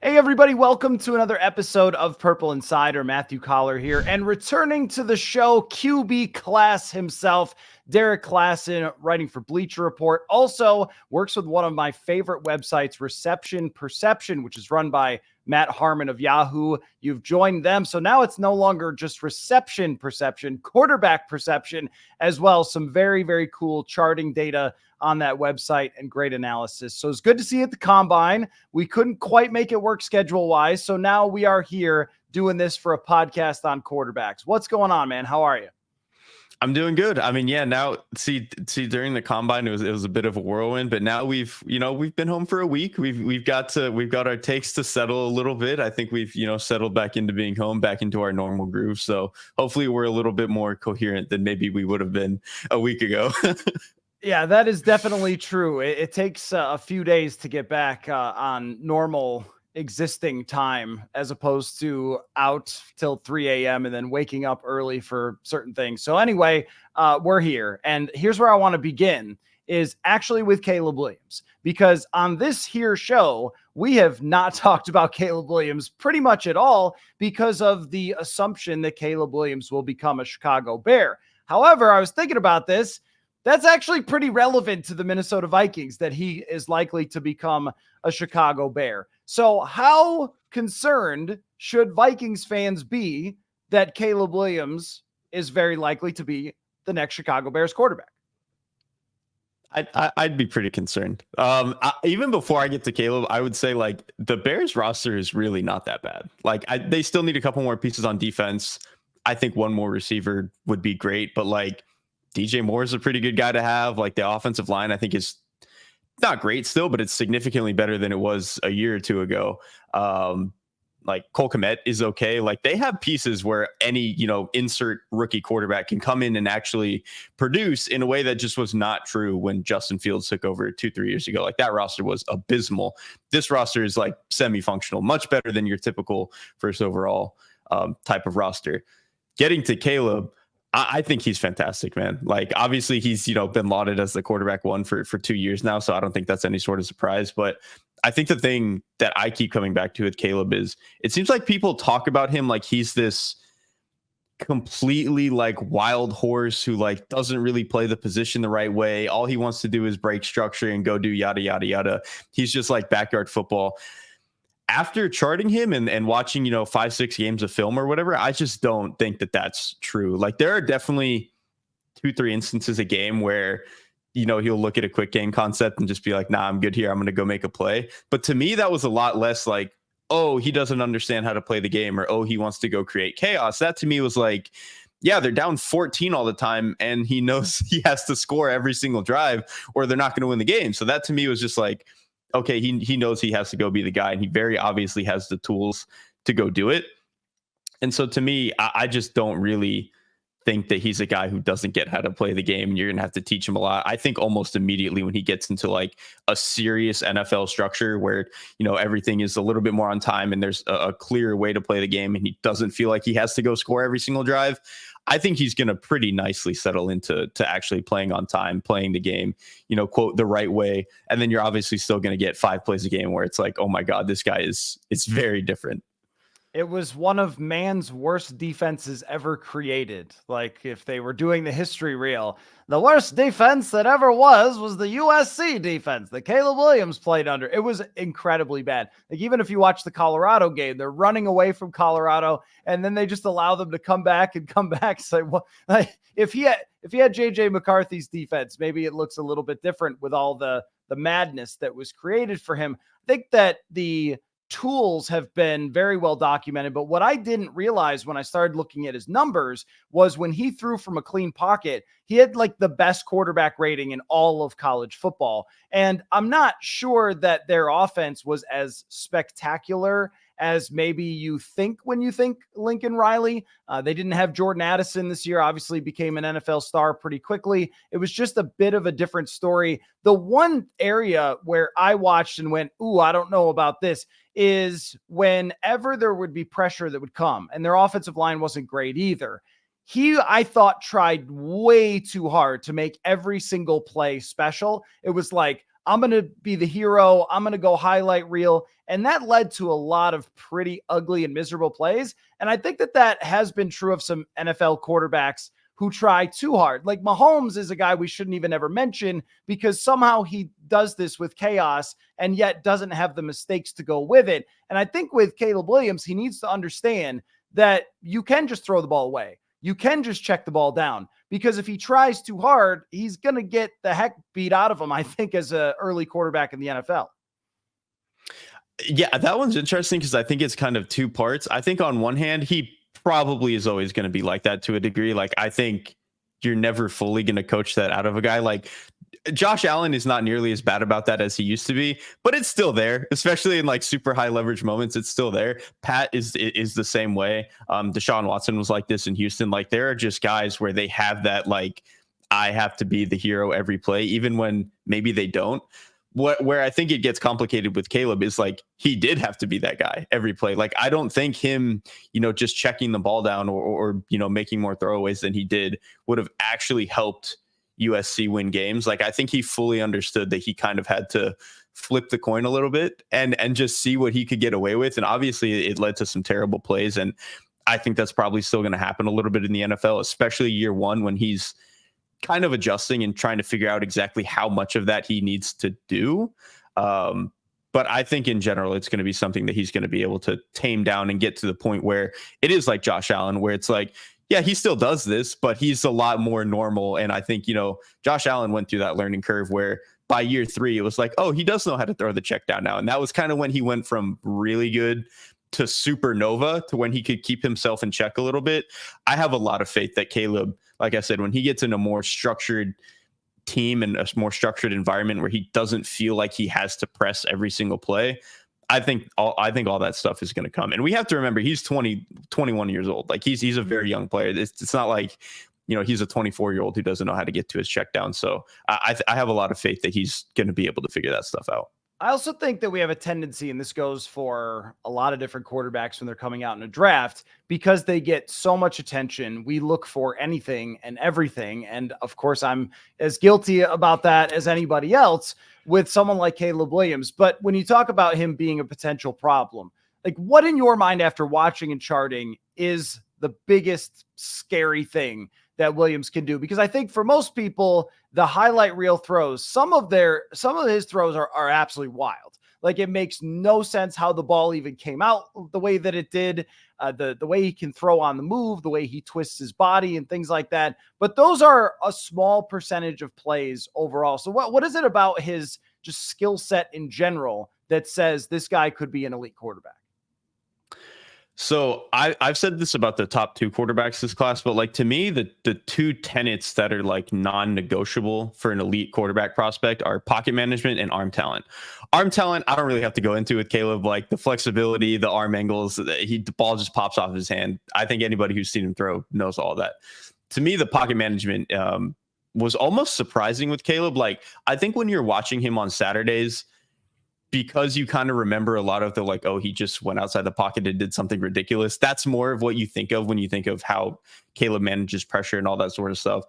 Hey, everybody, welcome to another episode of Purple Insider. Matthew Collar here, and returning to the show, QB class himself, Derrik Klassen, writing for Bleacher Report. Also works with one of my favorite websites, Reception Perception, which is run by Matt Harmon of Yahoo. You've joined them, so now it's no longer just reception perception, quarterback perception as well. Some very, very cool charting data on that website and great analysis. So it's good to see you at the Combine. We couldn't quite make it work schedule-wise, so now we are here doing this for a podcast on quarterbacks. What's going on, man? How are you? I'm doing good. I mean, yeah, now see during the Combine it was a bit of a whirlwind, but now we've been home for a week. We've got our takes to settle a little bit. I think we've settled back into being home, back into our normal groove. So hopefully we're a little bit more coherent than maybe we would have been a week ago. Yeah, that is definitely true. It takes a few days to get back on normal existing time as opposed to out till 3 a.m. and then waking up early for certain things. So anyway, we're here. And here's where I want to begin is actually with Caleb Williams, because on this here show, we have not talked about Caleb Williams pretty much at all because of the assumption that Caleb Williams will become a Chicago Bear. However, I was thinking about this. That's actually pretty relevant to the Minnesota Vikings that he is likely to become a Chicago Bear. So how concerned should Vikings fans be that Caleb Williams is very likely to be the next Chicago Bears quarterback? I'd be pretty concerned. Even before I get to Caleb, I would say like the Bears roster is really not that bad. Like they still need a couple more pieces on defense. I think one more receiver would be great, but like DJ Moore is a pretty good guy to have. Like the offensive line, I think is not great still, but it's significantly better than it was a year or two ago. Like Cole Kmet is okay. Like they have pieces where any, insert rookie quarterback can come in and actually produce in a way that just was not true when Justin Fields took over 2-3 years ago. Like that roster was abysmal. This roster is like semi-functional, much better than your typical first overall type of roster. Getting to Caleb, I think he's fantastic, man. Like, obviously, he's, been lauded as the quarterback one for 2 years now. So I don't think that's any sort of surprise. But I think the thing that I keep coming back to with Caleb is it seems like people talk about him like he's this completely like wild horse who like doesn't really play the position the right way. All he wants to do is break structure and go do yada, yada, yada. He's just like backyard football. After charting him and watching, 5-6 games of film or whatever, I just don't think that that's true. Like there are definitely 2-3 instances a game where, he'll look at a quick game concept and just be like, nah, I'm good here. I'm going to go make a play. But to me, that was a lot less like, oh, he doesn't understand how to play the game or, oh, he wants to go create chaos. That to me was like, yeah, they're down 14 all the time and he knows he has to score every single drive or they're not going to win the game. So that to me was just like, okay, he knows he has to go be the guy, and he very obviously has the tools to go do it. And so to me, I just don't really think that he's a guy who doesn't get how to play the game, and you're going to have to teach him a lot. I think almost immediately when he gets into like a serious NFL structure where, everything is a little bit more on time and there's a clear way to play the game and he doesn't feel like he has to go score every single drive, I think he's going to pretty nicely settle into actually playing on time, playing the game, quote, the right way. And then you're obviously still going to get 5 plays a game where it's like, oh my God, this guy it's very different. It was one of man's worst defenses ever created. Like if they were doing the history reel, the worst defense that ever was the USC defense that Caleb Williams played under. It was incredibly bad. Like even if you watch the Colorado game, they're running away from Colorado and then they just allow them to come back and come back. So well, like, if he had JJ McCarthy's defense, maybe it looks a little bit different with all the madness that was created for him. I think that the tools have been very well documented, but what I didn't realize when I started looking at his numbers was when he threw from a clean pocket, he had like the best quarterback rating in all of college football. And I'm not sure that their offense was as spectacular as maybe you think when you think Lincoln Riley. They didn't have Jordan Addison this year, obviously became an NFL star pretty quickly. It was just a bit of a different story. The one area where I watched and went, ooh, I don't know about this, is whenever there would be pressure that would come, and their offensive line wasn't great either. He, I thought, tried way too hard to make every single play special. It was like, I'm going to be the hero. I'm going to go highlight reel. And that led to a lot of pretty ugly and miserable plays. And I think that has been true of some NFL quarterbacks who try too hard. Like Mahomes is a guy we shouldn't even ever mention because somehow he does this with chaos and yet doesn't have the mistakes to go with it. And I think with Caleb Williams, he needs to understand that you can just throw the ball away. You can just check the ball down, because if he tries too hard, he's going to get the heck beat out of him, I think, as an early quarterback in the NFL. Yeah, that one's interesting because I think it's kind of two parts. I think on one hand, he probably is always going to be like that to a degree. Like, I think you're never fully going to coach that out of a guy. Like, Josh Allen is not nearly as bad about that as he used to be, but it's still there, especially in like super high leverage moments. It's still there. Pat is the same way. Deshaun Watson was like this in Houston. Like, there are just guys where they have that, like, I have to be the hero every play, even when maybe they don't. Where I think it gets complicated with Caleb is like, he did have to be that guy every play. Like, I don't think him, just checking the ball down or making more throwaways than he did would have actually helped USC win games. Like, I think he fully understood that he kind of had to flip the coin a little bit and just see what he could get away with. And obviously it led to some terrible plays. And I think that's probably still going to happen a little bit in the NFL, especially year one, when he's kind of adjusting and trying to figure out exactly how much of that he needs to do. But I think in general, it's going to be something that he's going to be able to tame down and get to the point where it is like Josh Allen, where it's like, yeah, he still does this, but he's a lot more normal. And I think, Josh Allen went through that learning curve where by year 3, it was like, oh, he does know how to throw the check down now. And that was kind of when he went from really good to supernova to when he could keep himself in check a little bit. I have a lot of faith that Caleb, like I said, when he gets in a more structured team and a more structured environment where he doesn't feel like he has to press every single play, I think all that stuff is going to come. And we have to remember, he's 21 years old. Like, he's a very young player. It's not like, he's a 24-year-old who doesn't know how to get to his check down. So I have a lot of faith that he's going to be able to figure that stuff out. I also think that we have a tendency, and this goes for a lot of different quarterbacks when they're coming out in a draft, because they get so much attention. We look for anything and everything. And of course, I'm as guilty about that as anybody else with someone like Caleb Williams. But when you talk about him being a potential problem, like, what in your mind after watching and charting is the biggest scary thing that Williams can do? Because I think for most people, the highlight reel throws, some of his throws are absolutely wild. Like, it makes no sense how the ball even came out the way that it did, the way he can throw on the move, the way he twists his body and things like that. But those are a small percentage of plays overall. So what is it about his just skill set in general that says this guy could be an elite quarterback? So I've said this about the top 2 quarterbacks this class, but like, to me, the 2 tenets that are like non-negotiable for an elite quarterback prospect are pocket management and arm talent. Arm talent, I don't really have to go into with Caleb, like the flexibility, the arm angles, the ball just pops off his hand. I think anybody who's seen him throw knows all that. To me, the pocket management was almost surprising with Caleb. Like, I think when you're watching him on Saturdays, because you kind of remember a lot of the, like, oh, he just went outside the pocket and did something ridiculous. That's more of what you think of when you think of how Caleb manages pressure and all that sort of stuff.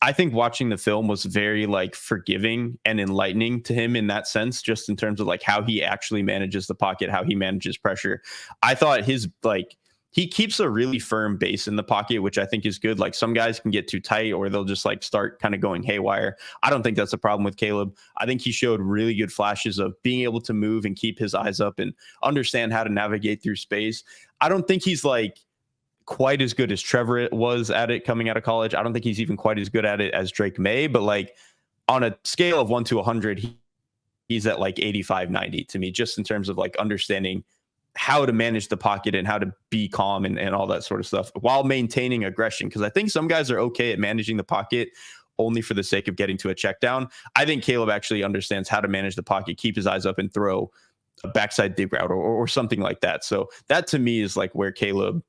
I think watching the film was very, like, forgiving and enlightening to him in that sense, just in terms of like how he actually manages the pocket, how he manages pressure. I thought his, like, he keeps a really firm base in the pocket, which I think is good. Like, some guys can get too tight or they'll just like start kind of going haywire. I don't think that's a problem with Caleb. I think he showed really good flashes of being able to move and keep his eyes up and understand how to navigate through space. I don't think he's like quite as good as Trevor was at it coming out of college. I don't think he's even quite as good at it as Drake Maye, but like, on a scale of 1 to 100, he's at like 85, 90 to me, just in terms of like understanding how to manage the pocket and how to be calm and all that sort of stuff while maintaining aggression. Because I think some guys are okay at managing the pocket only for the sake of getting to a check down. I think Caleb actually understands how to manage the pocket, keep his eyes up, and throw a backside dig route or something like that. So that to me is like where Caleb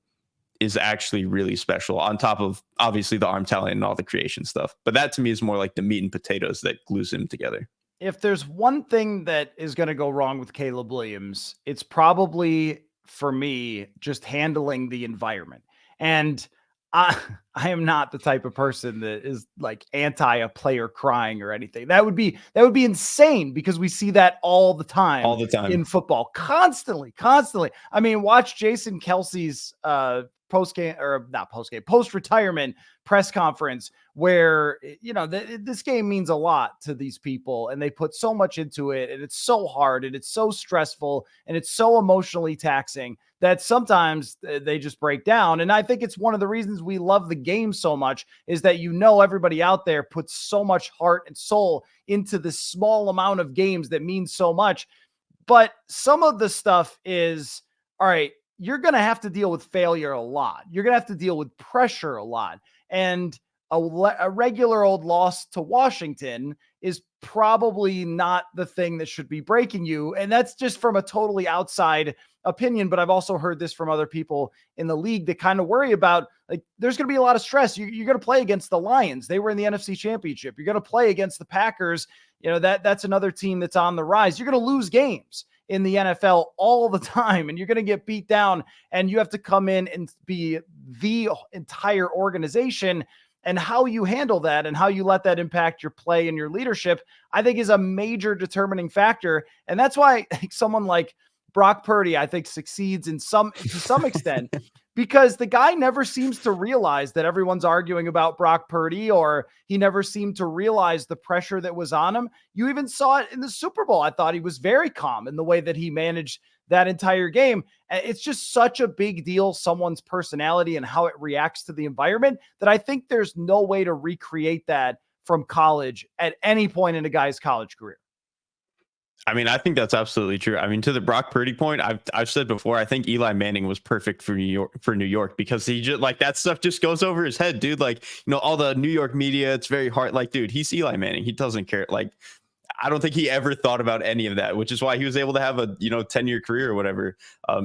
is actually really special, on top of obviously the arm talent and all the creation stuff. But that to me is more like the meat and potatoes that glues him together. If there's one thing that is going to go wrong with Caleb Williams, it's probably, for me, just handling the environment. And I, I am not the type of person that is like anti a player crying or anything. That would be insane because we see that all the time All the time. in football, constantly. I mean, watch Jason Kelsey's post retirement press conference where this game means a lot to these people and they put so much into it and it's so hard and it's so stressful and it's so emotionally taxing that sometimes they just break down. And I think it's one of the reasons we love the game so much is that, everybody out there puts so much heart and soul into this small amount of games that means so much. But some of the stuff is, all right, you're going to have to deal with failure a lot. You're going to have to deal with pressure a lot. And a regular old loss to Washington is probably not the thing that should be breaking you. And that's just from a totally outside opinion. But I've also heard this from other people in the league that kind of worry about, like, there's going to be a lot of stress. You're going to play against the Lions. They were in the NFC Championship. You're going to play against the Packers. That's another team that's on the rise. You're going to lose games in the NFL all the time, and you're going to get beat down, and you have to come in and be the entire organization. And how you handle that and how you let that impact your play and your leadership, I think, is a major determining factor. And that's why someone like Brock Purdy, I think, succeeds to some extent because the guy never seems to realize that everyone's arguing about Brock Purdy, or he never seemed to realize the pressure that was on him. You even saw it in the Super Bowl. I thought he was very calm in the way that he managed that entire game. It's just such a big deal, someone's personality and how it reacts to the environment, that I think there's no way to recreate that from college at any point in a guy's college career. I mean, I think that's absolutely true. I mean, to the Brock Purdy point, I've said before, I think Eli Manning was perfect for New York because he just, like, that stuff just goes over his head, dude. Like, all the New York media, it's very hard. Like, dude, he's Eli Manning. He doesn't care. Like, I don't think he ever thought about any of that, which is why he was able to have a 10-year career or whatever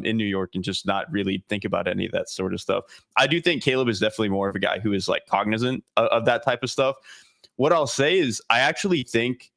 in New York and just not really think about any of that sort of stuff. I do think Caleb is definitely more of a guy who is like cognizant of that type of stuff. What I'll say is I actually think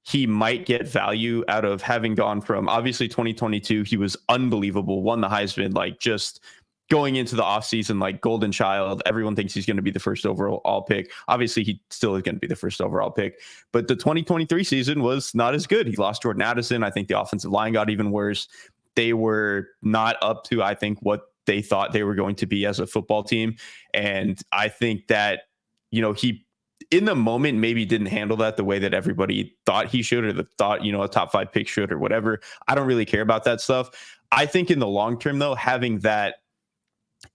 he might get value out of having gone from, obviously 2022, he was unbelievable, won the Heisman, like just going into the offseason, like golden child. Everyone thinks he's going to be the first overall pick. Obviously, he still is going to be the first overall pick. But the 2023 season was not as good. He lost Jordan Addison. I think the offensive line got even worse. They were not up to, I think, what they thought they were going to be as a football team. And I think that, he, in the moment, maybe didn't handle that the way that everybody thought he should, or thought, a top 5 pick should, or whatever. I don't really care about that stuff. I think in the long term, though, having that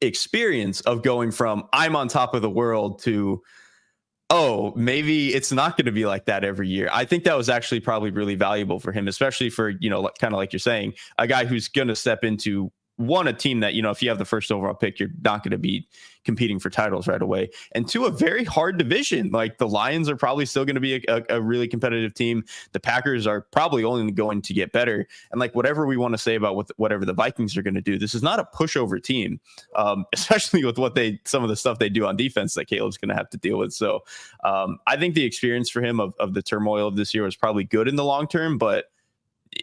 experience of going from I'm on top of the world to, oh, maybe it's not going to be like that every year. I think that was actually probably really valuable for him, especially for, kind of like you're saying, a guy who's going to step into a team that, if you have the first overall pick, you're not going to be competing for titles right away. And to a very hard division, like the Lions are probably still going to be a really competitive team. The Packers are probably only going to get better. And like, whatever we want to say about whatever the Vikings are going to do, this is not a pushover team, especially with some of the stuff they do on defense that Caleb's going to have to deal with. So I think the experience for him of the turmoil of this year was probably good in the long term, but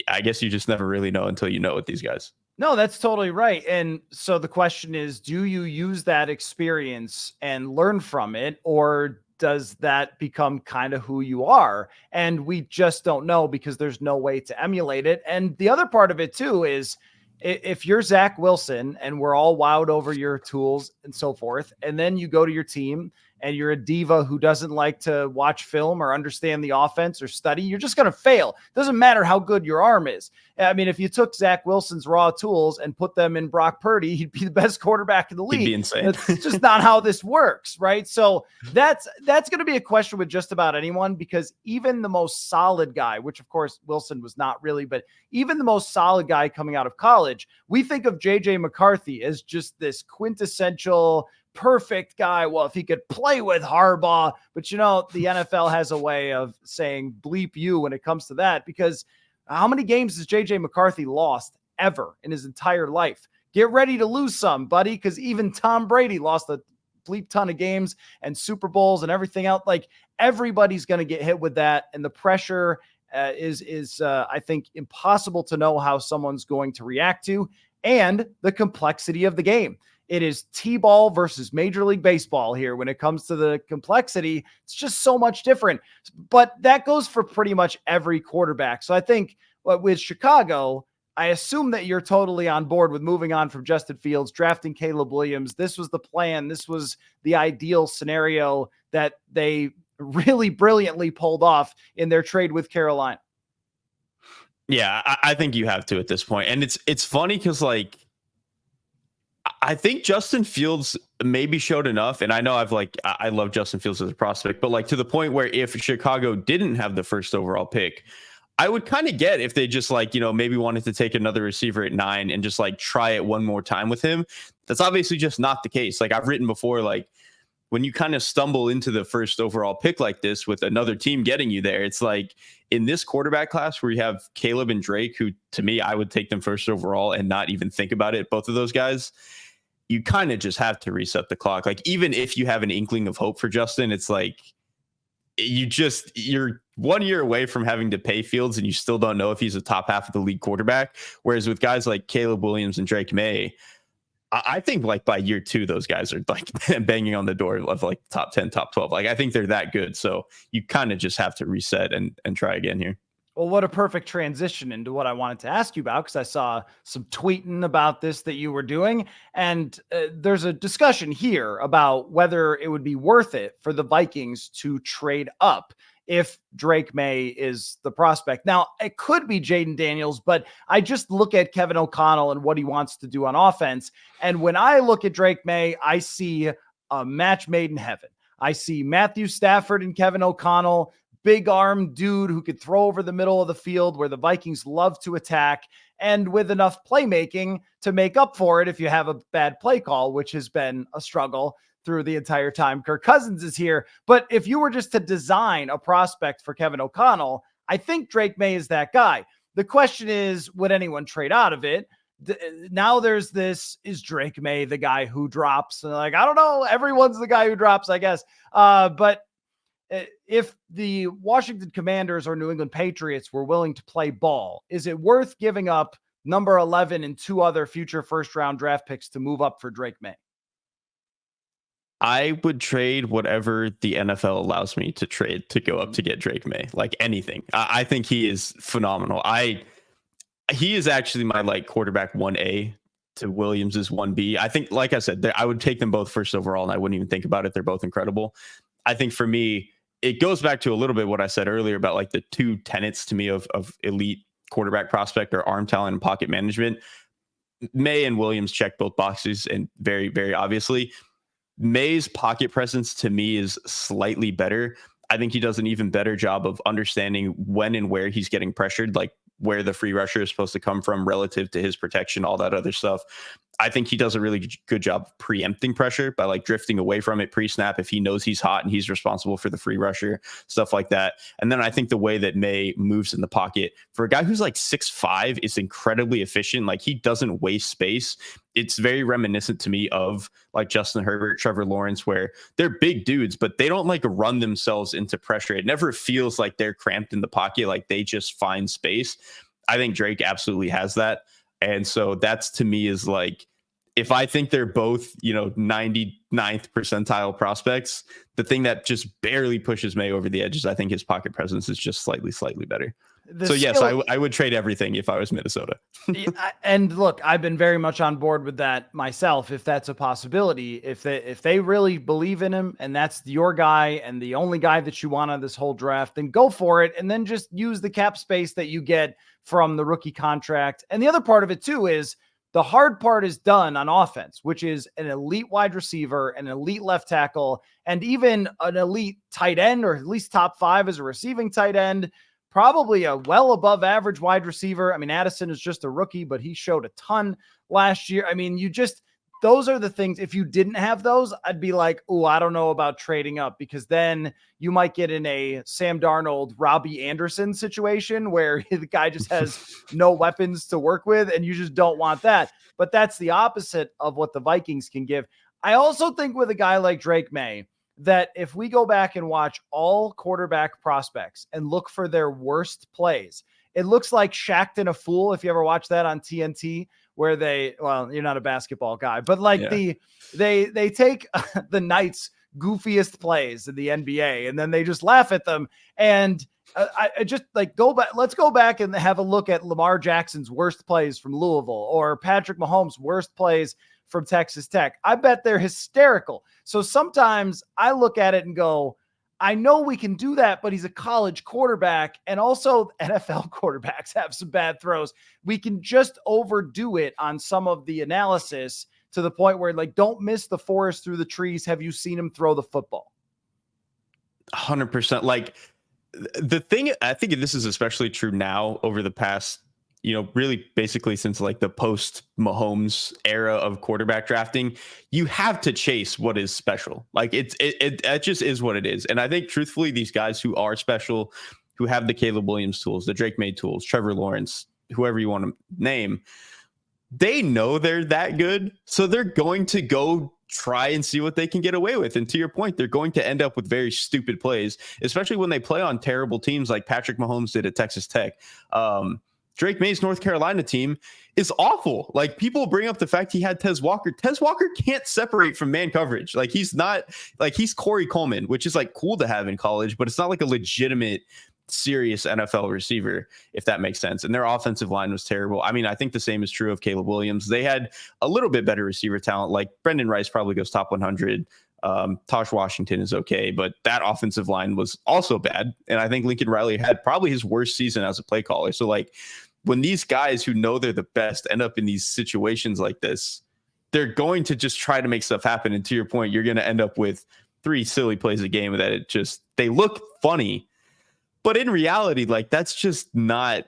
I guess you just never really know until you know with these guys. No, that's totally right. And so the question is, do you use that experience and learn from it, or does that become kind of who you are? And we just don't know because there's no way to emulate it. And the other part of it too is, if you're Zach Wilson and we're all wowed over your tools and so forth, and then you go to your team and you're a diva who doesn't like to watch film or understand the offense or study, you're just going to fail. Doesn't matter how good your arm is. I mean, if you took Zach Wilson's raw tools and put them in Brock Purdy, he'd be the best quarterback in the league. He'd be insane. That's just not how this works, right? So that's going to be a question with just about anyone, because even the most solid guy, which of course Wilson was not really, but even the most solid guy coming out of college, we think of JJ McCarthy as just this quintessential perfect guy. Well, if he could play with Harbaugh, but the NFL has a way of saying bleep you when it comes to that, because how many games has JJ McCarthy lost ever in his entire life? Get ready to lose some, buddy, because even Tom Brady lost a bleep ton of games and Super Bowls and everything else. Like, everybody's going to get hit with that. And the pressure is I think, impossible to know how someone's going to react to, and the complexity of the game. It is T-ball versus Major League Baseball here when it comes to the complexity. It's just so much different. But that goes for pretty much every quarterback. So I think with Chicago, I assume that you're totally on board with moving on from Justin Fields, drafting Caleb Williams. This was the plan. This was the ideal scenario that they really brilliantly pulled off in their trade with Carolina. Yeah, I think you have to at this point. And it's funny because, like, I think Justin Fields maybe showed enough. And I know I love Justin Fields as a prospect, but like to the point where if Chicago didn't have the first overall pick, I would kind of get if they just maybe wanted to take another receiver at 9 and just like try it one more time with him. That's obviously just not the case. Like I've written before, like when you kind of stumble into the first overall pick like this with another team getting you there, it's like in this quarterback class where you have Caleb and Drake, who to me, I would take them first overall and not even think about it. Both of those guys, you kind of just have to reset the clock. Like even if you have an inkling of hope for Justin, it's like you're 1 year away from having to pay Fields and you still don't know if he's a top half of the league quarterback. Whereas with guys like Caleb Williams and Drake Maye, I think like by year 2, those guys are like banging on the door of like top 10, top 12. Like I think they're that good. So you kind of just have to reset and try again here. Well, what a perfect transition into what I wanted to ask you about, because I saw some tweeting about this that you were doing. And there's a discussion here about whether it would be worth it for the Vikings to trade up if Drake Maye is the prospect. Now, it could be Jaden Daniels, but I just look at Kevin O'Connell and what he wants to do on offense. And when I look at Drake Maye, I see a match made in heaven. I see Matthew Stafford and Kevin O'Connell, big arm dude who could throw over the middle of the field where the Vikings love to attack, and with enough playmaking to make up for it if you have a bad play call, which has been a struggle through the entire time Kirk Cousins is here. But if you were just to design a prospect for Kevin O'Connell, I think Drake Maye is that guy. The question is, would anyone trade out of it? Now there's this, is Drake Maye the guy who drops? And like, I don't know. Everyone's the guy who drops, I guess. But if the Washington Commanders or New England Patriots were willing to play ball, is it worth giving up number 11 and 2 other future first-round draft picks to move up for Drake Maye? I would trade whatever the NFL allows me to trade to go up to get Drake Maye, like anything. I think he is phenomenal. He is actually my like quarterback 1A to Williams's 1B. I think, like I said, I would take them both first overall, and I wouldn't even think about it. They're both incredible. I think for me, it goes back to a little bit what I said earlier about like the 2 tenets to me of elite quarterback prospect or arm talent and pocket management. Maye and Williams check both boxes, and very, very obviously. Maye's pocket presence to me is slightly better. I think he does an even better job of understanding when and where he's getting pressured, like where the free rusher is supposed to come from relative to his protection, all that other stuff. I think he does a really good job of preempting pressure by like drifting away from it pre-snap if he knows he's hot and he's responsible for the free rusher, stuff like that. And then I think the way that Maye moves in the pocket for a guy who's like 6'5" is incredibly efficient. Like he doesn't waste space. It's very reminiscent to me of like Justin Herbert, Trevor Lawrence, where they're big dudes, but they don't like run themselves into pressure. It never feels like they're cramped in the pocket. Like they just find space. I think Drake absolutely has that. And so that's to me is like, if I think they're both, 99th percentile prospects, the thing that just barely pushes Maye over the edge is I think his pocket presence is just slightly better. Yes, I would trade everything if I was Minnesota. And look, I've been very much on board with that myself. If that's a possibility, if they really believe in him and that's your guy and the only guy that you want on this whole draft, then go for it. And then just use the cap space that you get from the rookie contract. And the other part of it too is the hard part is done on offense, which is an elite wide receiver, an elite left tackle, and even an elite tight end, or at least top 5 as a receiving tight end. Probably a well above average wide receiver. I mean, Addison is just a rookie, but he showed a ton last year. I mean, those are the things. If you didn't have those, I'd be like, oh, I don't know about trading up, because then you might get in a Sam Darnold, Robbie Anderson situation where the guy just has no weapons to work with, and you just don't want that. But that's the opposite of what the Vikings can give. I also think with a guy like Drake Maye, that if we go back and watch all quarterback prospects and look for their worst plays, It looks like Shaq'd in a Fool, if you ever watch that on TNT, where well, you're not a basketball guy, but like they take the Knights' goofiest plays in the NBA and then they just laugh at them. And I just like go back. Let's go back and have a look at Lamar Jackson's worst plays from Louisville or Patrick Mahomes' worst plays from Texas Tech. I bet they're hysterical. So sometimes I look at it and go, I know we can do that, but he's a college quarterback. And also NFL quarterbacks have some bad throws. We can just overdo it on some of the analysis to the point where, like, don't miss the forest through the trees. Have you seen him throw the football? 100%. Like, the thing, I think this is especially true now over the past, really basically since like the post Mahomes era of quarterback drafting, you have to chase what is special. Like it just is what it is. And I think truthfully, these guys who are special, who have the Caleb Williams tools, the Drake Maye tools, Trevor Lawrence, whoever you want to name, they know they're that good. So they're going to go try and see what they can get away with. And to your point, they're going to end up with very stupid plays, especially when they play on terrible teams like Patrick Mahomes did at Texas Tech. Drake Maye's North Carolina team is awful. Like, people bring up the fact he had Tez Walker. Tez Walker can't separate from man coverage. Like, he's Corey Coleman, which is like cool to have in college, but it's not like a legitimate serious NFL receiver, if that makes sense. And their offensive line was terrible. I mean, I think the same is true of Caleb Williams. They had a little bit better receiver talent. Like, Brendan Rice probably goes top 100. Tosh Washington is okay, but that offensive line was also bad. And I think Lincoln Riley had probably his worst season as a play caller. So like, when these guys who know they're the best end up in these situations like this, they're going to just try to make stuff happen. And to your point, you're going to end up with 3 silly plays a game that they look funny. But in reality, like, that's just not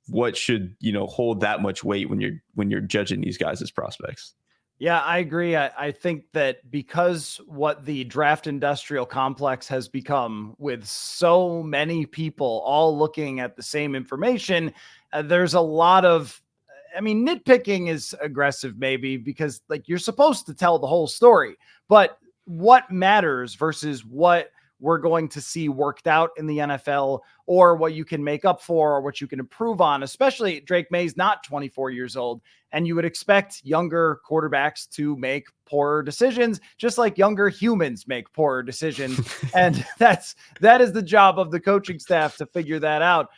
what should, hold that much weight when you're judging these guys as prospects. Yeah, I agree. I think that because what the draft industrial complex has become, with so many people all looking at the same information, there's a lot of, nitpicking is aggressive maybe, because like, you're supposed to tell the whole story, but what matters versus what we're going to see worked out in the NFL, or what you can make up for, or what you can improve on. Especially Drake Maye's not 24 years old, and you would expect younger quarterbacks to make poorer decisions, just like younger humans make poorer decisions. And that is the job of the coaching staff to figure that out.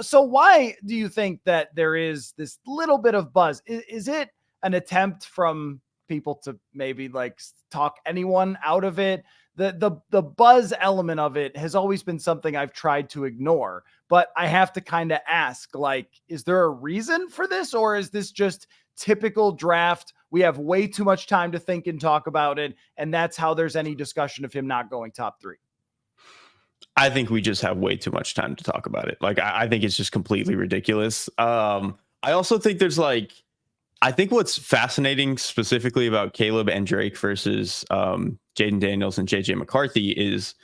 So why do you think that there is this little bit of buzz? Is it an attempt from people to maybe like talk anyone out of it? The buzz element of it has always been something I've tried to ignore, but I have to kind of ask, like, is there a reason for this, or is this just typical draft? We have way too much time to think and talk about it, and that's how there's any discussion of him not going top 3. I think we just have way too much time to talk about it. Like, I think it's just completely ridiculous. I also think I think what's fascinating specifically about Caleb and Drake versus Jaden Daniels and JJ McCarthy is,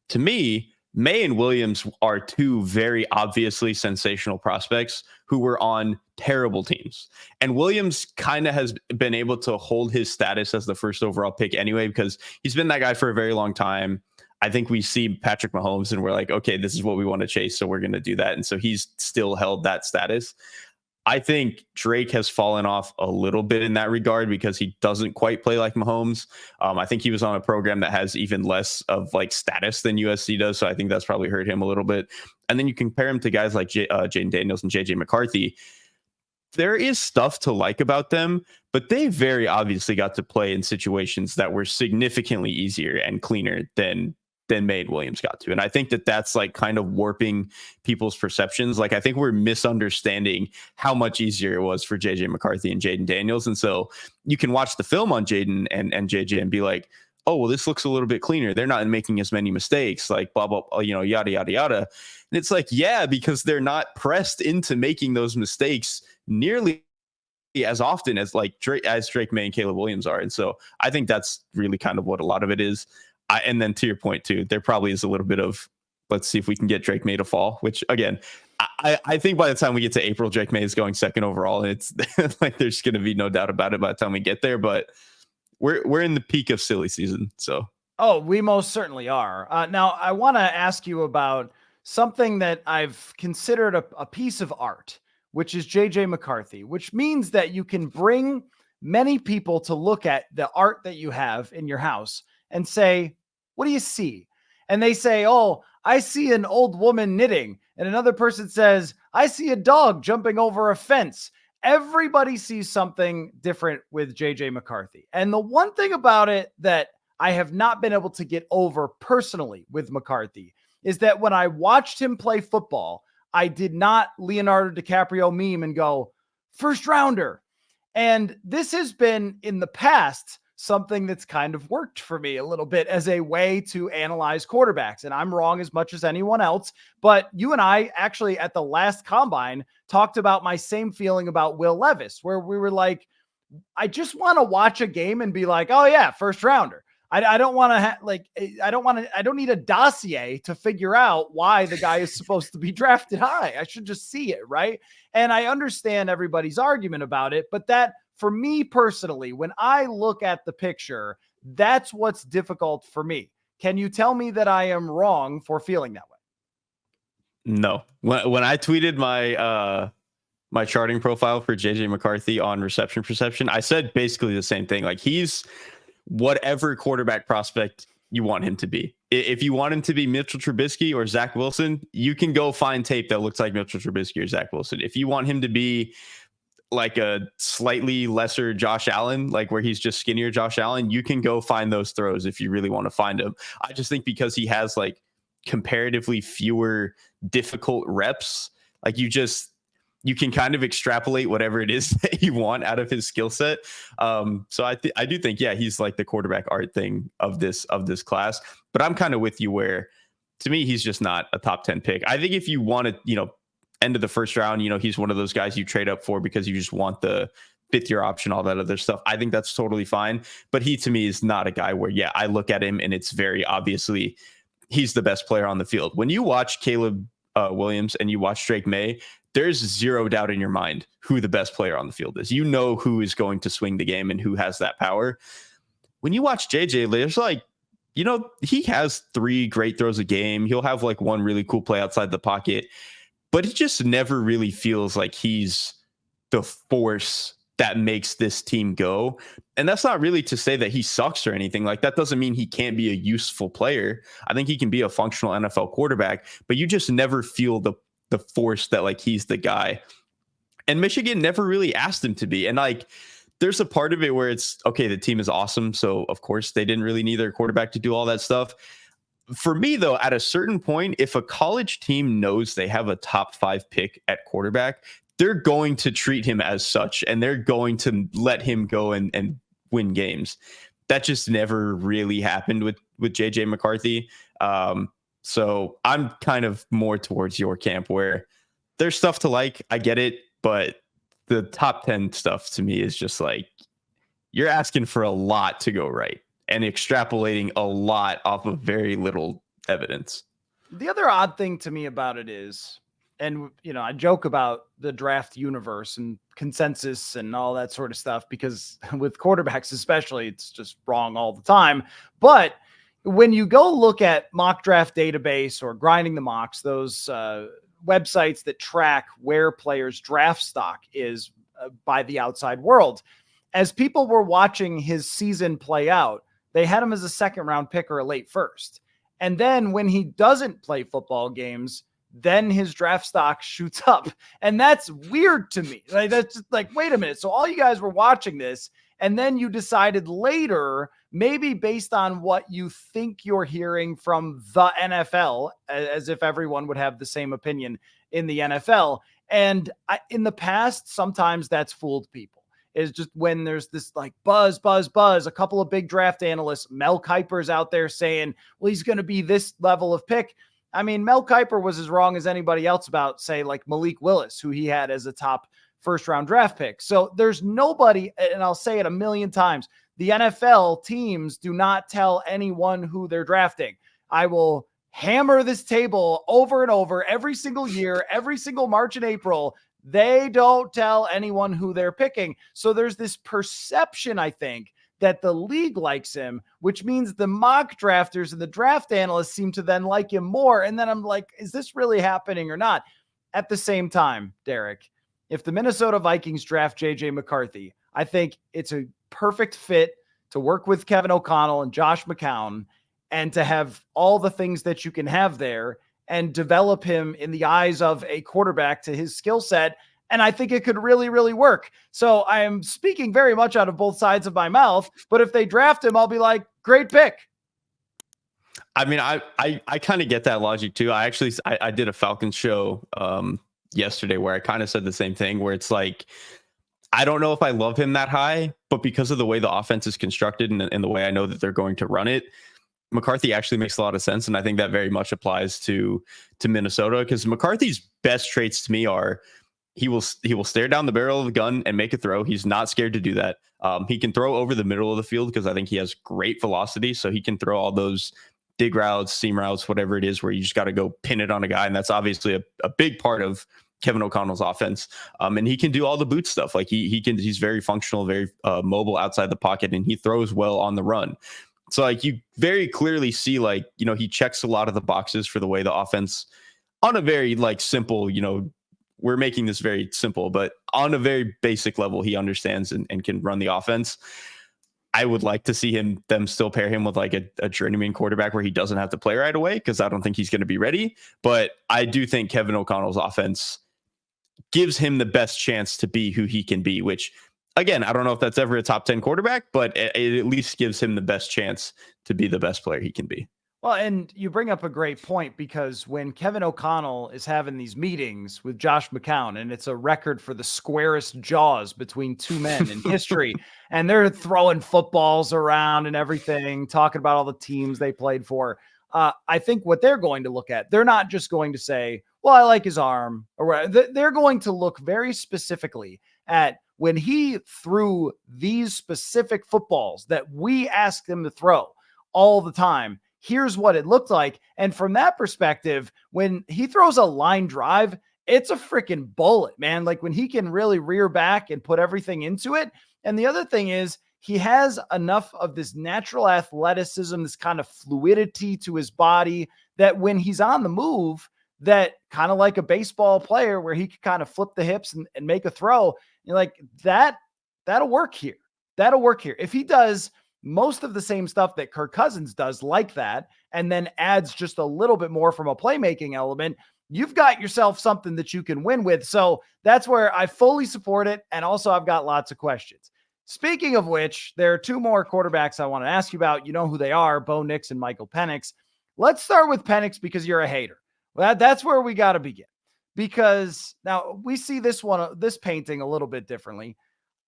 to me, Maye and Williams are 2 very obviously sensational prospects who were on terrible teams. And Williams kind of has been able to hold his status as the first overall pick anyway, because he's been that guy for a very long time. I think we see Patrick Mahomes and we're like, okay, this is what we want to chase, so we're going to do that. And so he's still held that status. I think Drake has fallen off a little bit in that regard because he doesn't quite play like Mahomes. I think he was on a program that has even less of like status than USC does. So I think that's probably hurt him a little bit. And then you compare him to guys like Jaden Daniels and JJ McCarthy. There is stuff to like about them, but they very obviously got to play in situations that were significantly easier and cleaner than Maye and Williams got to. And I think that's like kind of warping people's perceptions. Like, I think we're misunderstanding how much easier it was for JJ McCarthy and Jaden Daniels. And so you can watch the film on Jaden and JJ and be like, oh, well, this looks a little bit cleaner. They're not making as many mistakes, like blah, blah, yada, yada, yada. And it's like, yeah, because they're not pressed into making those mistakes nearly as often as Drake Maye and Caleb Williams are. And so I think that's really kind of what a lot of it is. And then to your point too, there probably is a little bit of, let's see if we can get Drake Maye to fall, which again, I think by the time we get to April, Drake Maye is going 2nd overall. And it's like, there's going to be no doubt about it by the time we get there, but we're in the peak of silly season. So, oh, we most certainly are. Now I want to ask you about something that I've considered a piece of art, which is JJ McCarthy, which means that you can bring many people to look at the art that you have in your house and say, what do you see? And they say, oh, I see an old woman knitting. And another person says, I see a dog jumping over a fence. Everybody sees something different with JJ McCarthy. And the one thing about it that I have not been able to get over personally with McCarthy is that when I watched him play football, I did not Leonardo DiCaprio meme and go, first rounder. And this has been in the past something that's kind of worked for me a little bit as a way to analyze quarterbacks. And I'm wrong as much as anyone else, but you and I actually at the last combine talked about my same feeling about Will Levis, where we were like, I just want to watch a game and be like, oh yeah, first rounder. I don't want to I don't need a dossier to figure out why the guy is supposed to be drafted high. I should just see it. Right. And I understand everybody's argument about it, but that for me personally, when I look at the picture, that's what's difficult for me. Can you tell me that I am wrong for feeling that way? No. When I tweeted my charting profile for JJ McCarthy on reception perception, I said basically the same thing. Like, he's whatever quarterback prospect you want him to be. If you want him to be Mitchell Trubisky or Zach Wilson, you can go find tape that looks like Mitchell Trubisky or Zach Wilson. If you want him to be like a slightly lesser Josh Allen, like where he's just skinnier Josh Allen, you can go find those throws if you really want to find him. I just think because he has like comparatively fewer difficult reps, like you can kind of extrapolate whatever it is that you want out of his skill set. So I do think, yeah, he's like the quarterback art thing of this class. But I'm kind of with you where, to me, he's just not a top 10 pick. I think if you want to, end of the first round, he's one of those guys you trade up for because you just want the fifth year option, all that other stuff. I think that's totally fine. But he, to me, is not a guy where, yeah, I look at him and it's very obviously he's the best player on the field. When you watch Caleb Williams and you watch Drake Maye, there's zero doubt in your mind who the best player on the field is. You know who is going to swing the game and who has that power. When you watch JJ, there's like, he has 3 great throws a game. He'll have like one really cool play outside the pocket, but it just never really feels like he's the force that makes this team go. And that's not really to say that he sucks or anything. Like, that doesn't mean he can't be a useful player. I think he can be a functional NFL quarterback, but you just never feel the force that like he's the guy. And Michigan never really asked him to be. And like, there's a part of it where it's okay, the team is awesome, so of course they didn't really need their quarterback to do all that stuff. For me though, at a certain point, if a college team knows they have a top 5 pick at quarterback, they're going to treat him as such, and they're going to let him go and win games. That just never really happened with JJ McCarthy. So I'm kind of more towards your camp where there's stuff to like. I get it. But the top 10 stuff to me is just like, you're asking for a lot to go right and extrapolating a lot off of very little evidence. The other odd thing to me about it is, and I joke about the draft universe and consensus and all that sort of stuff, because with quarterbacks especially, it's just wrong all the time. But when you go look at Mock Draft Database or Grinding the Mocks, those websites that track where players' draft stock is by the outside world, as people were watching his season play out, they had him as a second round pick or a late first. And then when he doesn't play football games, then his draft stock shoots up. And that's weird to me. Like, that's just like, wait a minute. So all you guys were watching this, and then you decided later, maybe based on what you think you're hearing from the NFL, as if everyone would have the same opinion in the NFL. And in the past, sometimes that's fooled people. Is just when there's this like buzz, a couple of big draft analysts, Mel Kiper's out there saying, well, he's going to be this level of pick. I mean, Mel Kiper was as wrong as anybody else about, say, like Malik Willis, who he had as a top first round draft pick. So there's nobody, and I'll say it a million times, the NFL teams do not tell anyone who they're drafting. I will hammer this table over and over every single year, every single March and April. They don't tell anyone who they're picking. So there's this perception, I think, that the league likes him, which means the mock drafters and the draft analysts seem to then like him more. And then I'm like, is this really happening or not? At the same time, Derrik, if the Minnesota Vikings draft JJ McCarthy, I think it's a perfect fit to work with Kevin O'Connell and Josh McCown and to have all the things that you can have there and develop him in the eyes of a quarterback to his skill set. And I think it could really, really work. So I am speaking very much out of both sides of my mouth, but if they draft him, I'll be like, great pick. I mean, I kind of get that logic too. I did a Falcons show yesterday where I kind of said the same thing, where it's like, I don't know if I love him that high, but because of the way the offense is constructed and the way I know that they're going to run it, McCarthy actually makes a lot of sense. And I think that very much applies to Minnesota, because McCarthy's best traits to me are he will stare down the barrel of the gun and make a throw. He's not scared to do that. He can throw over the middle of the field because I think he has great velocity. So he can throw all those dig routes, seam routes, whatever it is, where you just got to go pin it on a guy. And that's obviously a big part of Kevin O'Connell's offense. And he can do all the boot stuff. Like he's very functional, very mobile outside the pocket, and he throws well on the run. So like you very clearly see, like, you know, he checks a lot of the boxes for the way the offense on a very like simple, you know, we're making this very simple, but on a very basic level, he understands and can run the offense. I would like to see them still pair him with like a journeyman quarterback where he doesn't have to play right away, because I don't think he's going to be ready. But I do think Kevin O'Connell's offense gives him the best chance to be who he can be, which, again, I don't know if that's ever a top 10 quarterback, but it at least gives him the best chance to be the best player he can be. Well, and you bring up a great point, because when Kevin O'Connell is having these meetings with Josh McCown, and it's a record for the squarest jaws between two men in history, and they're throwing footballs around and everything, talking about all the teams they played for, I think what they're going to look at, they're not just going to say, well, I like his arm, or they're going to look very specifically at when he threw these specific footballs that we asked him to throw all the time. Here's what it looked like. And from that perspective, when he throws a line drive, it's a freaking bullet, man. Like when he can really rear back and put everything into it. And the other thing is, he has enough of this natural athleticism, this kind of fluidity to his body, that when he's on the move, that kind of like a baseball player where he could kind of flip the hips and make a throw, you're like, that'll work here. That'll work here. If he does most of the same stuff that Kirk Cousins does like that, and then adds just a little bit more from a playmaking element, you've got yourself something that you can win with. So that's where I fully support it. And also I've got lots of questions. Speaking of which, there are two more quarterbacks I want to ask you about. You know who they are, Bo Nix and Michael Penix. Let's start with Penix, because you're a hater. That's where we got to begin, because now we see this painting a little bit differently.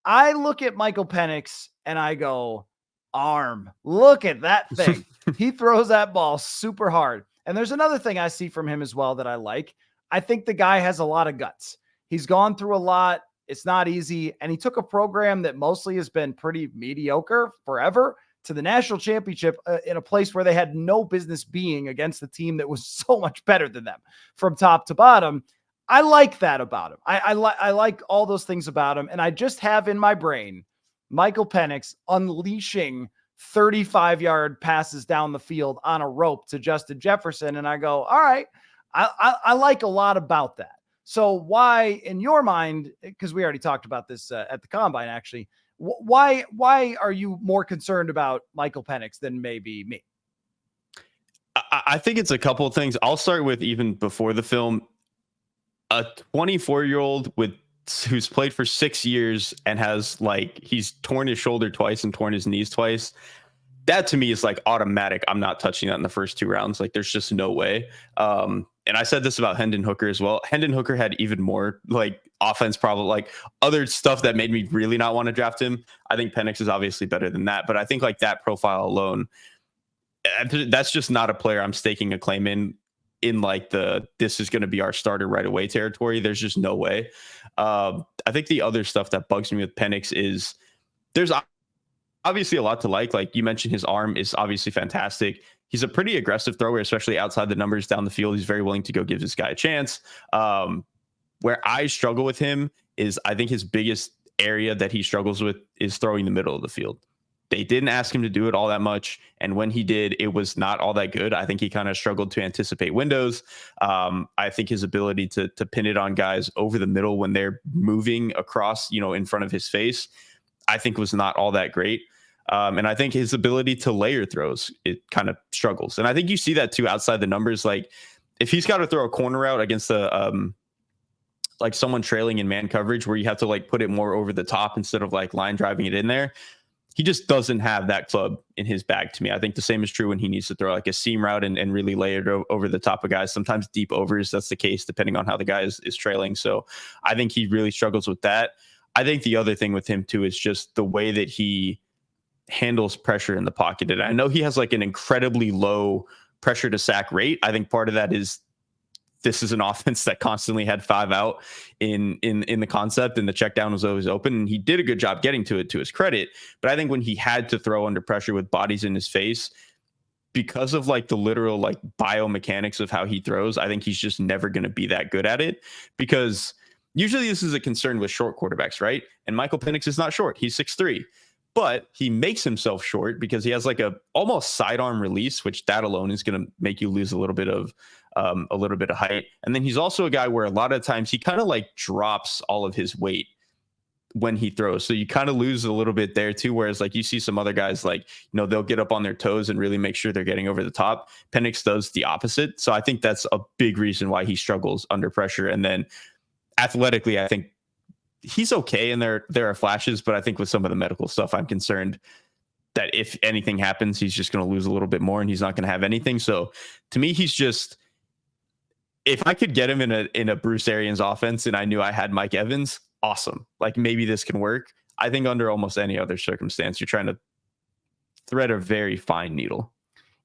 I look at Michael Penix and I go, arm. Look at that thing. He throws that ball super hard. And there's another thing I see from him as well that I like. I think the guy has a lot of guts. He's gone through a lot. It's not easy. And he took a program that mostly has been pretty mediocre forever to the national championship in a place where they had no business being, against a team that was so much better than them from top to bottom. I like that about him. I like all those things about him. And I just have in my brain Michael Penix unleashing 35-yard passes down the field on a rope to Justin Jefferson. And I go, all right, I like a lot about that. So why, in your mind, because we already talked about this at the Combine, actually, why are you more concerned about Michael Penix than maybe me? I think it's a couple of things. I'll start with, even before the film, a 24-year-old who's played for 6 years and has, like, he's torn his shoulder twice and torn his knees twice. That to me is like automatic. I'm not touching that in the first 2 rounds. Like, there's just no way. And I said this about Hendon Hooker as well. Hendon Hooker had even more like offense problem, like other stuff that made me really not want to draft him. I think Penix is obviously better than that, but I think like that profile alone, that's just not a player I'm staking a claim in like this is going to be our starter right away territory. There's just no way. I think the other stuff that bugs me with Penix is there's obviously a lot to like. Like you mentioned, his arm is obviously fantastic. He's a pretty aggressive thrower, especially outside the numbers down the field. He's very willing to go give this guy a chance. Where I struggle with him is I think his biggest area that he struggles with is throwing the middle of the field. They didn't ask him to do it all that much. And when he did, it was not all that good. I think he kind of struggled to anticipate windows. I think his ability to pin it on guys over the middle when they're moving across, in front of his face, I think was not all that great. And I think his ability to layer throws, it kind of struggles. And I think you see that too outside the numbers. Like if he's got to throw a corner out against like someone trailing in man coverage where you have to like put it more over the top instead of like line driving it in there, he just doesn't have that club in his bag to me. I think the same is true when he needs to throw like a seam route and really lay it over the top of guys. Sometimes deep overs, that's the case, depending on how the guy is trailing. So I think he really struggles with that. I think the other thing with him too is just the way that he handles pressure in the pocket. And I know he has like an incredibly low pressure to sack rate. I think part of that is this is an offense that constantly had 5 out in the concept, and the check down was always open, and he did a good job getting to it, to his credit. But I think when he had to throw under pressure with bodies in his face, because of like the literal like biomechanics of how he throws, I think he's just never going to be that good at it, because usually this is a concern with short quarterbacks, right? And Michael Penix is not short. He's 6'3", but he makes himself short because he has like a almost sidearm release, which that alone is going to make you lose a little bit of height. And then he's also a guy where a lot of times he kind of like drops all of his weight when he throws. So you kind of lose a little bit there too. Whereas like you see some other guys, like, they'll get up on their toes and really make sure they're getting over the top. Penix does the opposite. So I think that's a big reason why he struggles under pressure. And then athletically, I think he's okay. And there are flashes, but I think with some of the medical stuff, I'm concerned that if anything happens, he's just going to lose a little bit more and he's not going to have anything. So to me, he's just, if I could get him in a Bruce Arians offense and I knew I had Mike Evans, awesome. Like maybe this can work. I think under almost any other circumstance, you're trying to thread a very fine needle.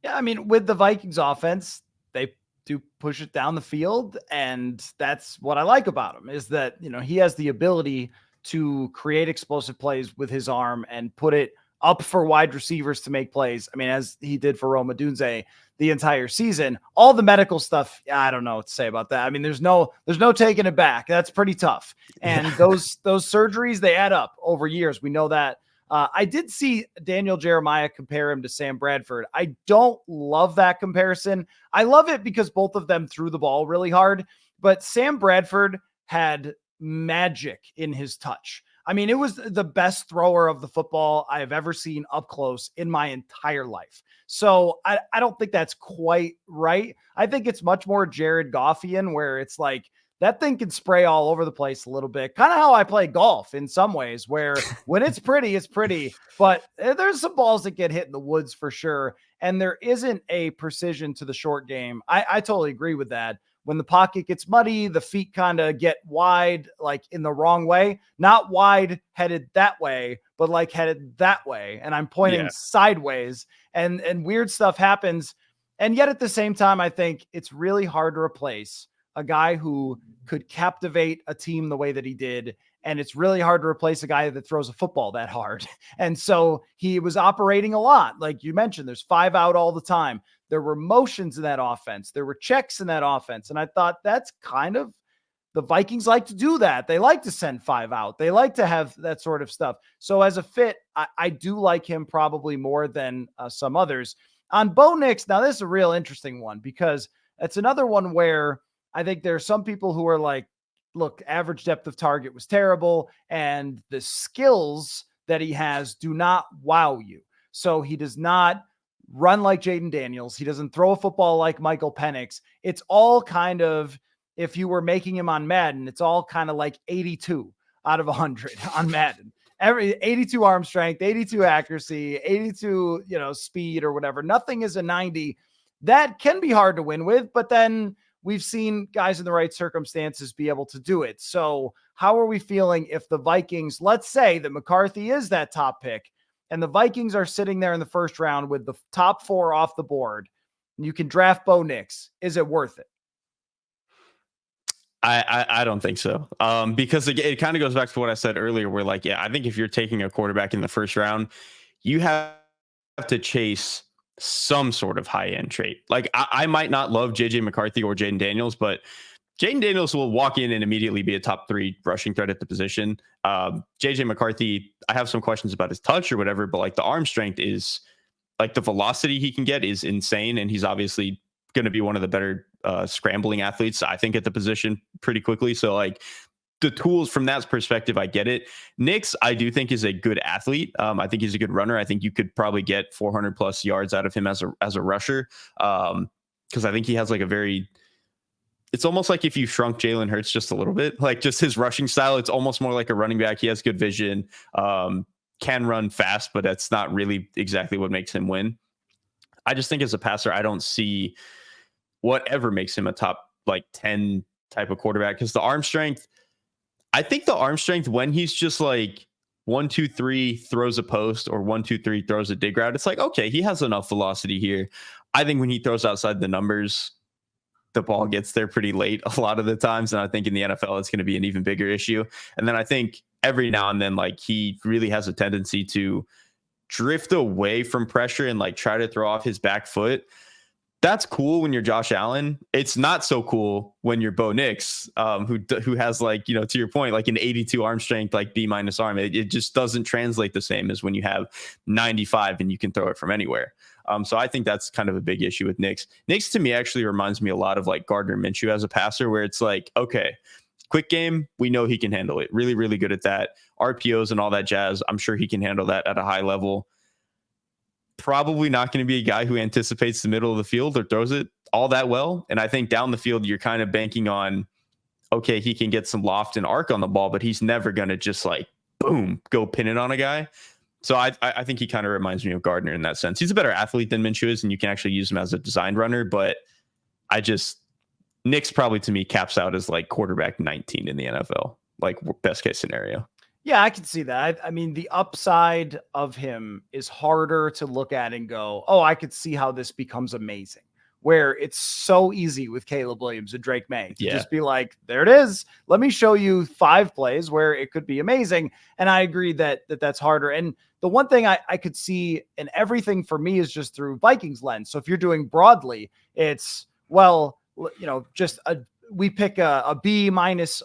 Yeah, I mean, with the Vikings offense, they do push it down the field, and that's what I like about him, is that, he has the ability to create explosive plays with his arm and put it up for wide receivers to make plays. I mean, as he did for Rome Odunze the entire season. All the medical stuff, I don't know what to say about that. I mean, there's no taking it back. That's pretty tough. And those surgeries, they add up over years. We know that. I did see Daniel Jeremiah compare him to Sam Bradford. I don't love that comparison. I love it because both of them threw the ball really hard, but Sam Bradford had magic in his touch. I mean, it was the best thrower of the football I have ever seen up close in my entire life. So I don't think that's quite right. I think it's much more Jared Goffian, where it's like that thing can spray all over the place a little bit. Kind of how I play golf in some ways, where when it's pretty, but there's some balls that get hit in the woods for sure. And there isn't a precision to the short game. I totally agree with that. When the pocket gets muddy, the feet kind of get wide, like in the wrong way, not wide headed that way, but like headed that way. And I'm pointing sideways, and weird stuff happens. And yet at the same time, I think it's really hard to replace a guy who could captivate a team the way that he did. And it's really hard to replace a guy that throws a football that hard. And so he was operating a lot. Like you mentioned, there's 5 out all the time. There were motions in that offense. There were checks in that offense. And I thought that's kind of, the Vikings like to do that. They like to send 5 out. They like to have that sort of stuff. So as a fit, I do like him probably more than some others. On Bo Nix, now this is a real interesting one, because it's another one where I think there are some people who are like, look, average depth of target was terrible, and the skills that he has do not wow you. So he does not run like Jaden Daniels. He doesn't throw a football like Michael Penix. It's all kind of, if you were making him on Madden, it's all kind of like 82 out of 100 on Madden. Every 82 arm strength, 82 accuracy, 82, speed or whatever. Nothing is a 90. That can be hard to win with, but then we've seen guys in the right circumstances be able to do it. So how are we feeling if the Vikings, let's say that McCarthy is that top pick, and the Vikings are sitting there in the first round with the top 4 off the board, and you can draft Bo Nix? Is it worth it? I don't think so. Because it kind of goes back to what I said earlier, where like, I think if you're taking a quarterback in the first round, you have to chase some sort of high end trait. Like I might not love JJ McCarthy or Jaden Daniels, but Jaden Daniels will walk in and immediately be a top 3 rushing threat at the position. JJ McCarthy, I have some questions about his touch or whatever, but like the arm strength is like the velocity he can get is insane. And he's obviously going to be one of the better scrambling athletes, I think, at the position pretty quickly. So like the tools from that perspective, I get it. Nix, I do think is a good athlete. I think he's a good runner. I think you could probably get 400 plus yards out of him as a rusher. Because I think he has like a very, it's almost like if you shrunk Jalen Hurts just a little bit, like just his rushing style, it's almost more like a running back. He has good vision, can run fast, but that's not really exactly what makes him win. I just think as a passer, I don't see whatever makes him a top like 10 type of quarterback, because the arm strength, I think the arm strength when he's just like 1, 2, 3 throws a post or 1, 2, 3 throws a dig route, it's like, okay, he has enough velocity here. I think when he throws outside the numbers, the ball gets there pretty late a lot of the times. And I think in the NFL, it's going to be an even bigger issue. And then I think every now and then, like he really has a tendency to drift away from pressure and like try to throw off his back foot. That's cool when you're Josh Allen. It's not so cool when you're Bo Nix, who has like, you know, to your point, like an 82 arm strength, like B- arm. It just doesn't translate the same as when you have 95 and you can throw it from anywhere. So I think that's kind of a big issue with Nix. Nix to me actually reminds me a lot of like Gardner Minshew as a passer, where it's like, okay, quick game, we know he can handle it. Really, really good at that. RPOs and all that jazz, I'm sure he can handle that at a high level. Probably not going to be a guy who anticipates the middle of the field or throws it all that well. And I think down the field, you're kind of banking on, okay, he can get some loft and arc on the ball, but he's never going to just like, boom, go pin it on a guy. So I think he kind of reminds me of Gardner in that sense. He's a better athlete than Minshew is, and you can actually use him as a designed runner. But Nick's probably to me caps out as like quarterback 19 in the NFL, like best case scenario. Yeah, I can see that. I mean, the upside of him is harder to look at and go, oh, I could see how this becomes amazing. Where it's so easy with Caleb Williams and Drake Maye to just be like, there it is. Let me show you 5 plays where it could be amazing. And I agree that's harder. And the one thing I could see in everything for me is just through Vikings lens. So if you're doing broadly, it's, well, you know, just we pick a B-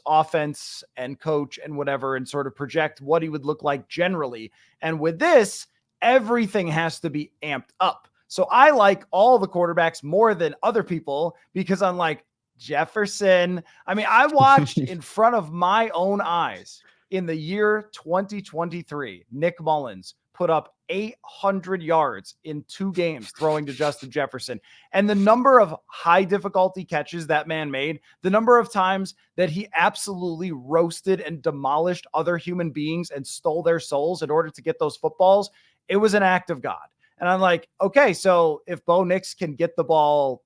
offense and coach and whatever, and sort of project what he would look like generally. And with this, everything has to be amped up. So I like all the quarterbacks more than other people, because unlike Jefferson, I mean, I watched in front of my own eyes in the year 2023, Nick Mullins put up 800 yards in 2 games throwing to Justin Jefferson. And the number of high difficulty catches that man made, the number of times that he absolutely roasted and demolished other human beings and stole their souls in order to get those footballs, it was an act of God. And I'm like, okay, so if Bo Nix can get the ball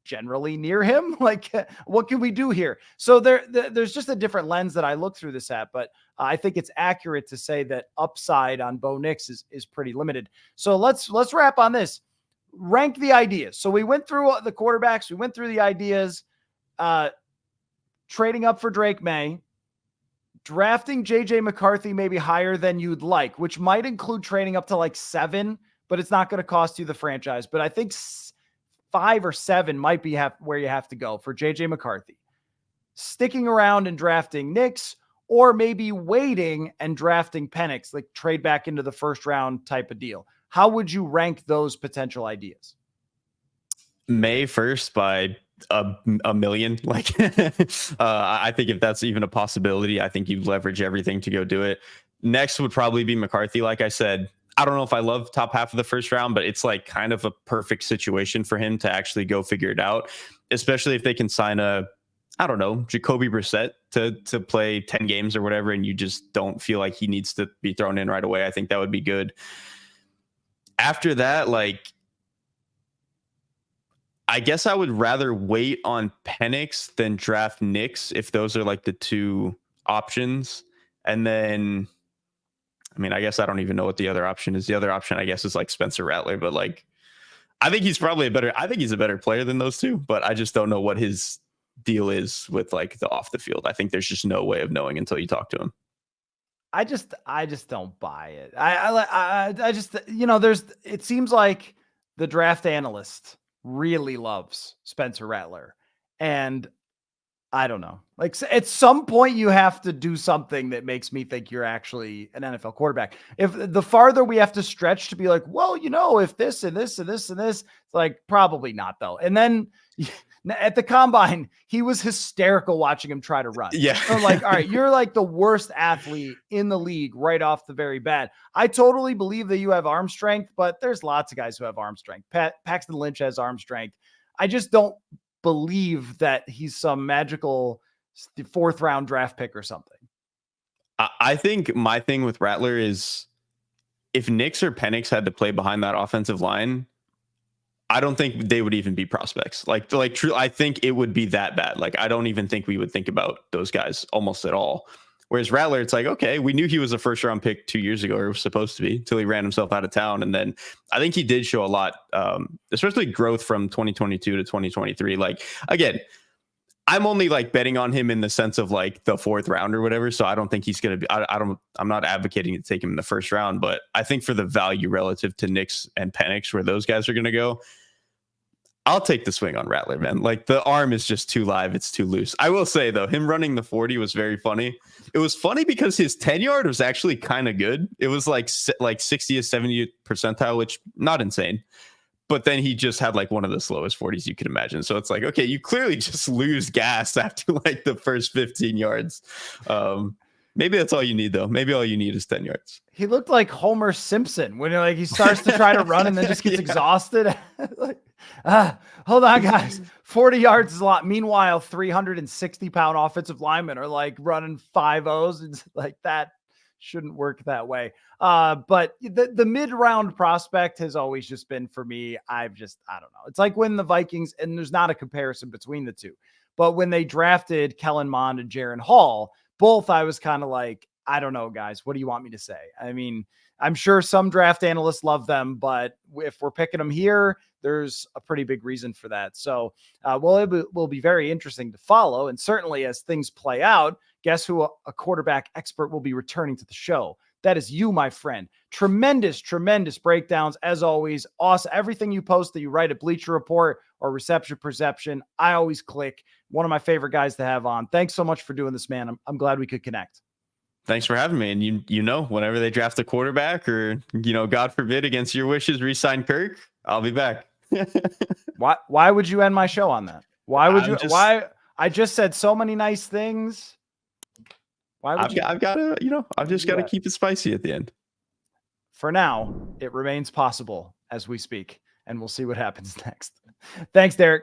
generally near him, like what can we do here? So there's just a different lens that I look through this at, but I think it's accurate to say that upside on Bo Nix is pretty limited. So let's wrap on this. Rank the ideas. So we went through the quarterbacks, we went through the ideas, trading up for Drake Maye, drafting JJ McCarthy maybe higher than you'd like, which might include trading up to like 7, but it's not going to cost you the franchise. But I think 5 or 7 might be where you have to go for JJ McCarthy. Sticking around and drafting Nix, or maybe waiting and drafting Penix, like trade back into the first round type of deal. How would you rank those potential ideas? Maye first by a million. Like, I think if that's even a possibility, I think you leverage everything to go do it. Next would probably be McCarthy. Like I said, I don't know if I love top half of the first round, but it's like kind of a perfect situation for him to actually go figure it out, especially if they can sign I don't know, Jacoby Brissett to play 10 games or whatever, and you just don't feel like he needs to be thrown in right away. I think that would be good. After that, like, I guess I would rather wait on Penix than draft Nix if those are like the 2 options. And then, I mean, I guess I don't even know what the other option is. The other option, I guess, is like Spencer Rattler, but like, I think he's probably I think he's a better player than those 2, but I just don't know what his deal is with like the off the field. I think there's just no way of knowing until you talk to him. I just don't buy it. I just, you know, it seems like the draft analyst really loves Spencer Rattler, and I don't know. Like at some point you have to do something that makes me think you're actually an NFL quarterback. If the farther we have to stretch to be like, well, if this and this and this and this, it's like probably not though. And then at the combine, he was hysterical watching him try to run. Yeah. I'm like, all right, you're like the worst athlete in the league right off the very bat. I totally believe that you have arm strength, but there's lots of guys who have arm strength. Paxton Lynch has arm strength. I just don't believe that he's some magical 4th round draft pick or something. I think my thing with Rattler is if Nix or Penix had to play behind that offensive line, I don't think they would even be prospects. Like true. I think it would be that bad. Like, I don't even think we would think about those guys almost at all. Whereas Rattler, it's like, okay, we knew he was a 1st round pick 2 years ago, or was supposed to be, until he ran himself out of town. And then I think he did show a lot, especially growth from 2022 to 2023. Like, again, I'm only like betting on him in the sense of like the 4th round or whatever. So I don't think he's going to be, I'm not advocating to take him in the 1st round, but I think for the value relative to Nix and Penix, where those guys are going to go, I'll take the swing on Rattler, man. Like, the arm is just too live. It's too loose. I will say, though, him running the 40 was very funny. It was funny because his 10-yard was actually kind of good. It was like 60th, 70th percentile, which not insane. But then he just had like one of the slowest 40s you could imagine. So it's like, okay, you clearly just lose gas after like the first 15 yards. Maybe that's all you need, though. Maybe all you need is 10 yards. He looked like Homer Simpson when like he starts to try to run and then just gets exhausted. Like, hold on, guys. 40 yards is a lot. Meanwhile, 360-pound offensive linemen are like running 5.0s. It's like, that shouldn't work that way. But the mid-round prospect has always just been, for me, I don't know. It's like when the Vikings, and there's not a comparison between the two, but when they drafted Kellen Mond and Jaron Hall, both I was kind of like, I don't know, guys, what do you want me to say? I mean, I'm sure some draft analysts love them, but if we're picking them here, there's a pretty big reason for that. So, it will be very interesting to follow. And certainly as things play out, guess who a quarterback expert will be returning to the show? That is you, my friend. Tremendous, tremendous breakdowns. As always, awesome. Everything you post that you write at Bleacher Report or Reception Perception, I always click. One of my favorite guys to have on. Thanks so much for doing this, man. I'm glad we could connect. Thanks for having me. And whenever they draft a quarterback or, God forbid, against your wishes, re-sign Kirk, I'll be back. Why would you end my show on that? Why would why? I just said so many nice things. Why would you? I've got to, I've just got to keep it spicy at the end. For now, it remains possible as we speak, and we'll see what happens next. Thanks, Derrik.